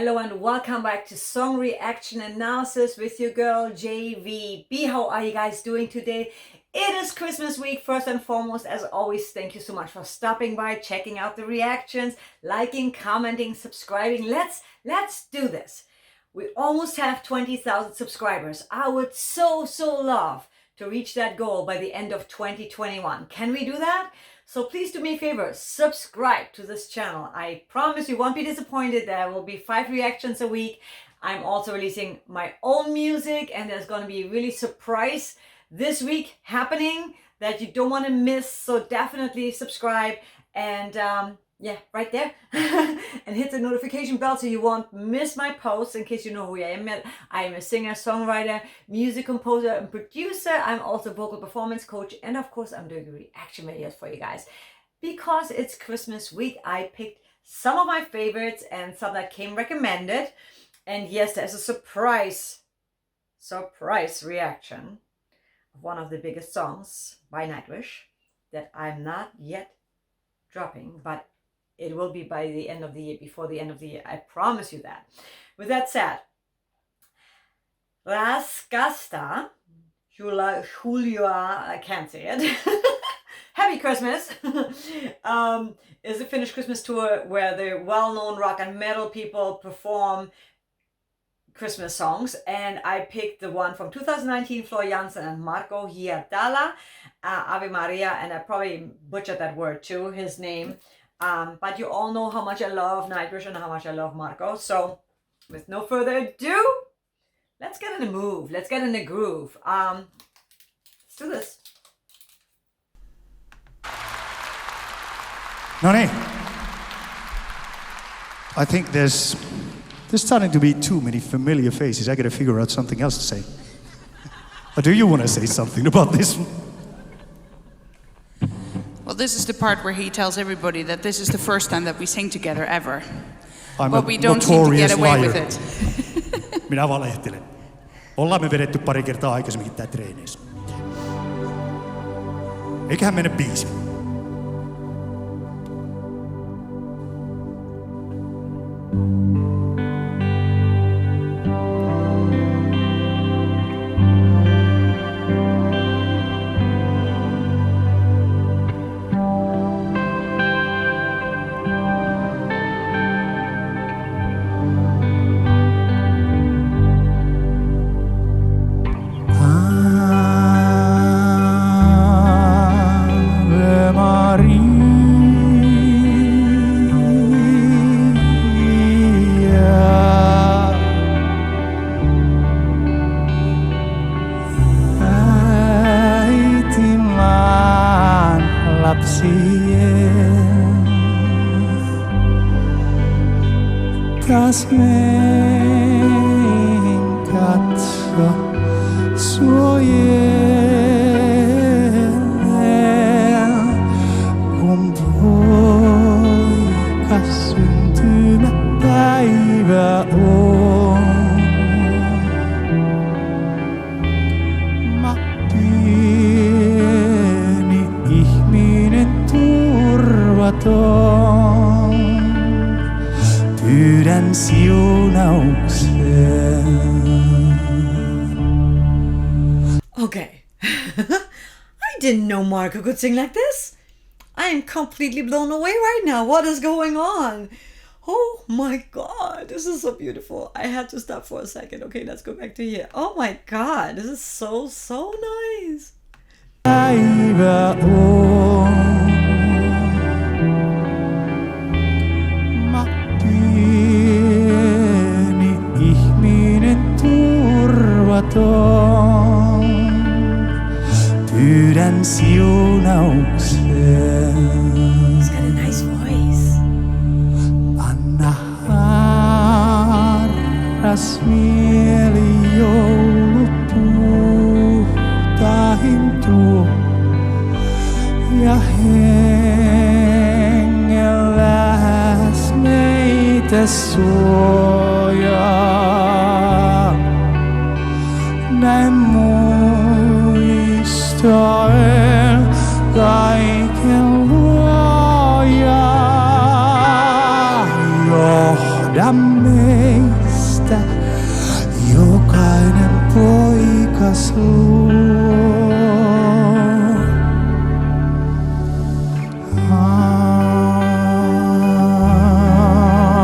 Hello and welcome back to Song Reaction Analysis with your girl JVB. How are you guys doing today? It is Christmas week. First and foremost, as always, thank you so much for stopping by, checking out the reactions, liking, commenting, subscribing. Let's do this. We almost have 20,000 subscribers. I would so love to reach that goal by the end of 2021. Can we do that? So please do me a favor, subscribe to this channel. I promise you won't be disappointed. There will be 5 reactions a week. I'm also releasing my own music, and there's going to be a really surprise this week happening that you don't want to miss. So definitely subscribe and yeah, right there. And hit the notification bell so you won't miss my posts. In case you know who I am. I am a singer, songwriter, music composer, and producer. I'm also a vocal performance coach. And of course, I'm doing reaction videos for you guys. Because it's Christmas week, I picked some of my favorites and some that came recommended. And yes, there's a surprise reaction of one of the biggest songs by Nightwish that I'm not yet dropping, but it will be by the end of the year, before the end of the year. I promise you that. With that said, Las Gasta, Julia, I can't say it. Happy Christmas is a Finnish Christmas tour where the well-known rock and metal people perform Christmas songs, and I picked the one from 2019, Jansen and Marko, Hietala, Ave Maria, and I probably butchered that word too, his name. But you all know how much I love Nightwish and how much I love Marko. So with no further ado, let's get in the move. Let's get in the groove. Let's do this. No, I think there's starting to be too many familiar faces. I gotta figure out something else to say. Or do you want to say something about this? Well, this is the part where he tells everybody that this is the first time that we sing together ever. I'm but we don't seem to get away with it. Minä valehtelen. Ollaan me vedetty pari kertaa aikaisemminkin tää treeneissä. Eiköhän mennä biisiin. Ave Maria, äitimaan lapsien, taas meihin katso suojelen, kun poika syntymäpäivä on. Mä pieni ihminen turvaton, pyydän siunauksen. Okay. I didn't know Marko could sing like this. I am completely blown away right now. What is going on? Oh my God, this is so beautiful. I had to stop for a second. Okay, let's go back to here. Oh my God, this is so nice. Päivä on. Mä pieni ihminen turvaton, pyydän siunauksen. He's got a nice voice. Anna harras mieli joulut puhtain tuo, ja hengelläs meitä suojaa. Näin muistaen kaiken luojaa, johda meistä jokainen poikas luo.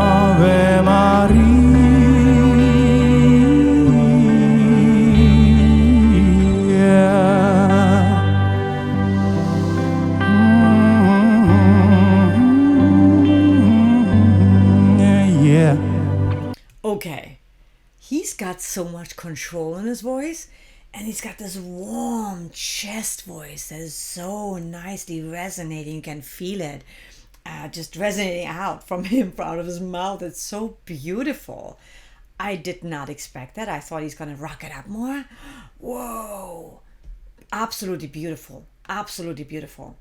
Ave Maria. Yeah. Okay, he's got so much control in his voice, and he's got this warm chest voice that is so nicely resonating. You can feel it just resonating out from him, out of his mouth. It's so beautiful. I did not expect that. I thought he's gonna rock it up more. Whoa, absolutely beautiful. Absolutely beautiful.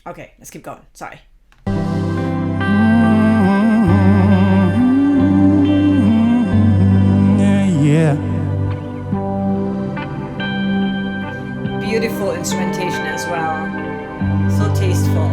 Okay, let's keep going. Sorry. Yeah. Beautiful instrumentation as well. So tasteful.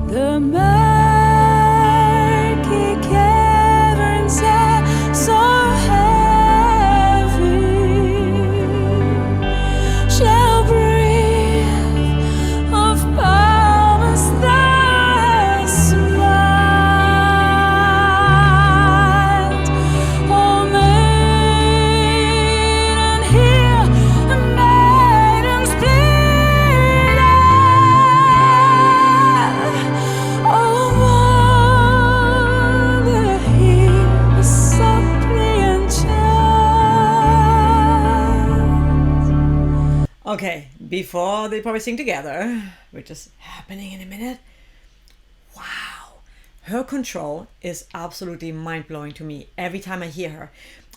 Ave Okay, before they probably sing together, which is happening in a minute. Wow, her control is absolutely mind-blowing to me every time I hear her.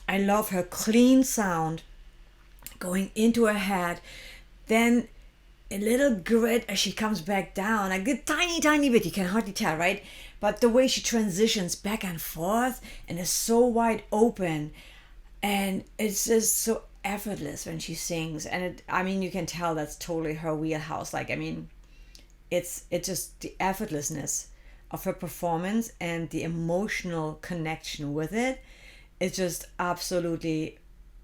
I love her clean sound going into her head, then a little grit as she comes back down, like a tiny bit, you can hardly tell, right? But the way she transitions back and forth and is so wide open, and it's just so effortless when she sings. And you can tell that's totally her wheelhouse. Like, it's just the effortlessness of her performance and the emotional connection with it. It just absolutely,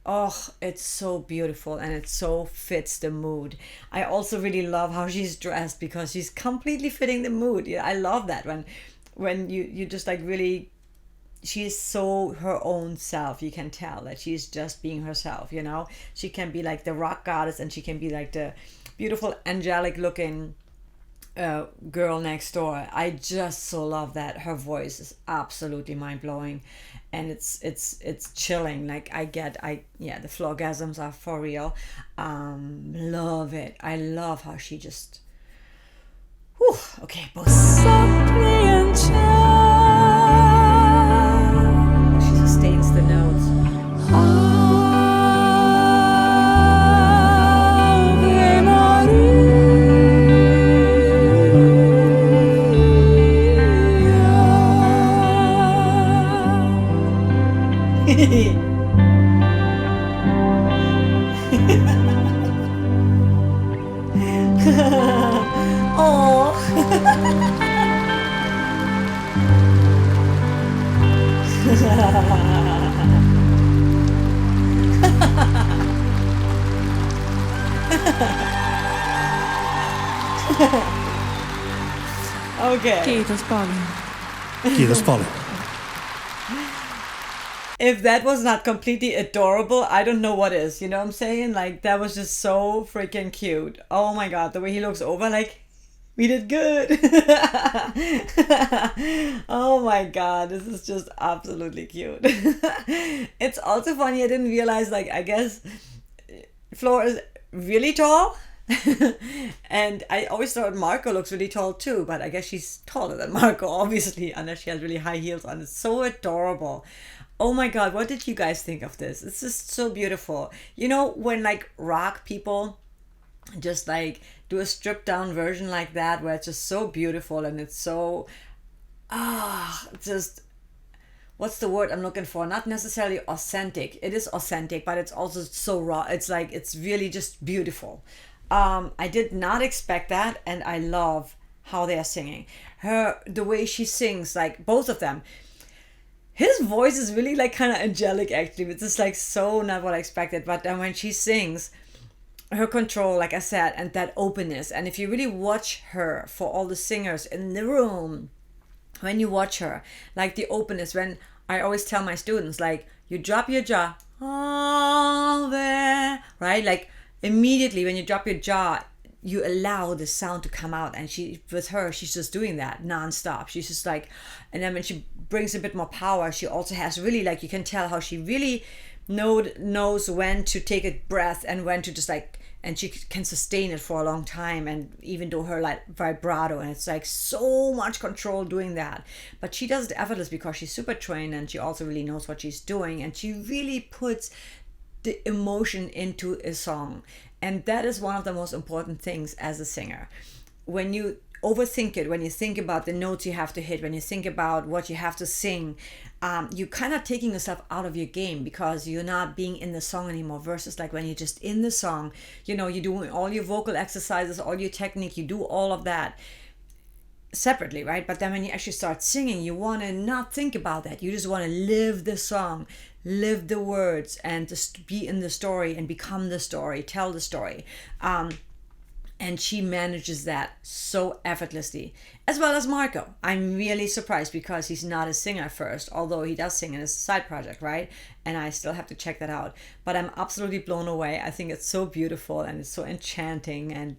it's so beautiful, and it so fits the mood. I also really love how she's dressed, because she's completely fitting the mood. Yeah, I love that when you just like really, she is so her own self. You can tell that she's just being herself, She can be like the rock goddess, and she can be like the beautiful angelic looking girl next door. I just so love that. Her voice is absolutely mind-blowing, and it's chilling. Like the floorgasms are for real. Love it. I love how she just okay, both she sustains the notes. Okay. Kiitos paljon. Kiitos paljon. If that was not completely adorable, I don't know what is. You know what I'm saying? Like, that was just so freaking cute. Oh my God, the way he looks over, like, we did good. Oh my God, this is just absolutely cute. It's also funny, I didn't realize, like, I guess Flor is really tall. And I always thought Marko looks really tall too, but I guess she's taller than Marko, obviously, unless she has really high heels on. It's so adorable. Oh my God, what did you guys think of this? It's just so beautiful. You know, when like rock people just like do a stripped down version like that, where it's just so beautiful and it's so, just, what's the word I'm looking for? Not necessarily authentic. It is authentic, but it's also so raw. It's like, it's really just beautiful. I did not expect that, and I love how they are singing. The way she sings, like both of them. His voice is really like kind of angelic, actually. It's just like so not what I expected. But then when she sings, her control, like I said, and that openness. And if you really watch her, for all the singers in the room, when you watch her, like the openness, when I always tell my students, like, you drop your jaw, Ave, right? Like immediately when you drop your jaw, you allow the sound to come out. And with her, she's just doing that nonstop. She's just like, and then when she brings a bit more power, she also has really, like, you can tell how she really knows when to take a breath and when to just like, and she can sustain it for a long time, and even though her like vibrato, and it's like so much control doing that, but she does it effortless because she's super trained, and she also really knows what she's doing, and she really puts the emotion into a song. And that is one of the most important things as a singer. When you overthink it, when you think about the notes you have to hit, when you think about what you have to sing, you're kind of taking yourself out of your game because you're not being in the song anymore, versus like when you're just in the song, you know, you're doing all your vocal exercises, all your technique, you do all of that separately, right? But then when you actually start singing, you want to not think about that. You just want to live the song, live the words, and just be in the story and become the story, tell the story. And she manages that so effortlessly, as well as Marko. I'm really surprised because he's not a singer first, although he does sing in his side project, right? And I still have to check that out. But I'm absolutely blown away. I think it's so beautiful and it's so enchanting and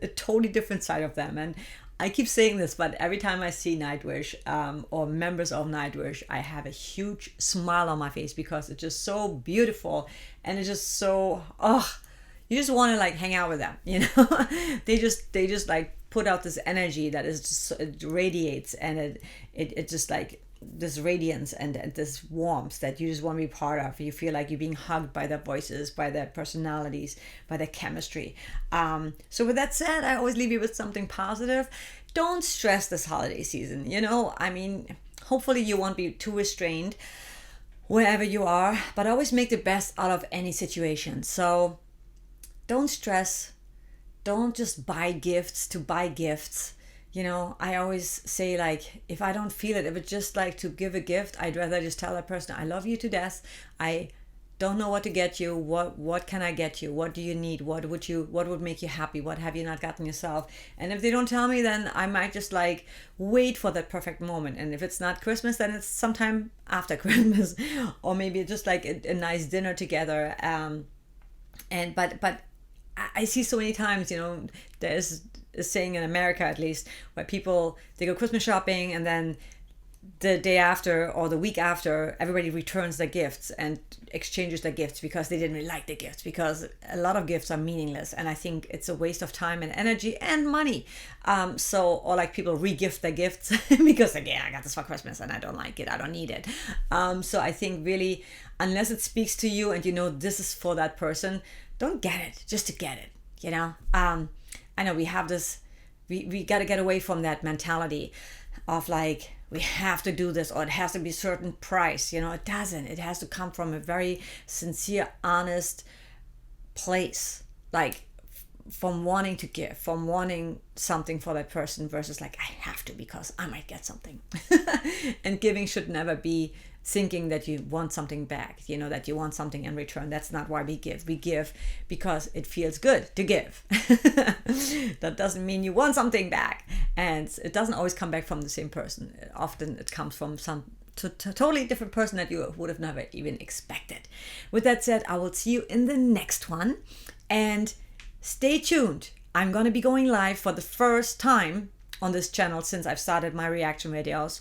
a totally different side of them. And I keep saying this, but every time I see Nightwish or members of Nightwish, I have a huge smile on my face because it's just so beautiful and it's just so, you just want to like hang out with them, you know. they just like put out this energy that is just, it radiates, and it just like this radiance and this warmth that you just want to be part of. You feel like you're being hugged by their voices, by their personalities, by their chemistry. So with that said, I always leave you with something positive. Don't stress this holiday season, you know. I mean, hopefully you won't be too restrained wherever you are, but always make the best out of any situation. So don't stress. Don't just buy gifts to buy gifts. You know, I always say, like, if I don't feel it, if it's just like to give a gift, I'd rather just tell that person, I love you to death. I don't know what to get you. What can I get you? What do you need? What would make you happy? What have you not gotten yourself? And if they don't tell me, then I might just like wait for that perfect moment. And if it's not Christmas, then it's sometime after Christmas, or maybe just like a nice dinner together. But I see so many times, you know, there's a saying in America, at least, where people, they go Christmas shopping and then the day after or the week after, everybody returns their gifts and exchanges their gifts because they didn't really like the gifts, because a lot of gifts are meaningless, and I think it's a waste of time and energy and money. Or like people re-gift their gifts because like, yeah, I got this for Christmas and I don't like it, I don't need it. So I think really, unless it speaks to you and you know this is for that person, don't get it just to get it, you know. I know we have this, we got to get away from that mentality of like, we have to do this or it has to be a certain price. You know, it doesn't. It has to come from a very sincere, honest place, like from wanting to give, from wanting something for that person, versus like, I have to because I might get something. And giving should never be thinking that you want something back, that you want something in return. That's not why we give. We give because it feels good to give. That doesn't mean you want something back. And it doesn't always come back from the same person. Often it comes from some totally different person that you would have never even expected. With that said, I will see you in the next one. And stay tuned. I'm going to be going live for the first time on this channel since I've started my reaction videos,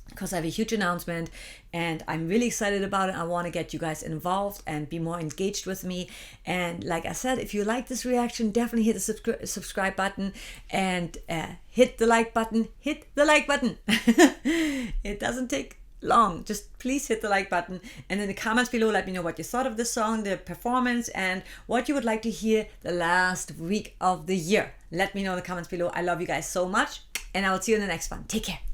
because I have a huge announcement and I'm really excited about it. I want to get you guys involved and be more engaged with me. And like I said, if you like this reaction, definitely hit the subscribe button and hit the like button. Hit the like button. It doesn't take long. Just please hit the like button, and in the comments below let me know what you thought of the song, the performance, and what you would like to hear the last week of the year. Let me know in the comments below. I love you guys so much, and I will see you in the next one. Take care.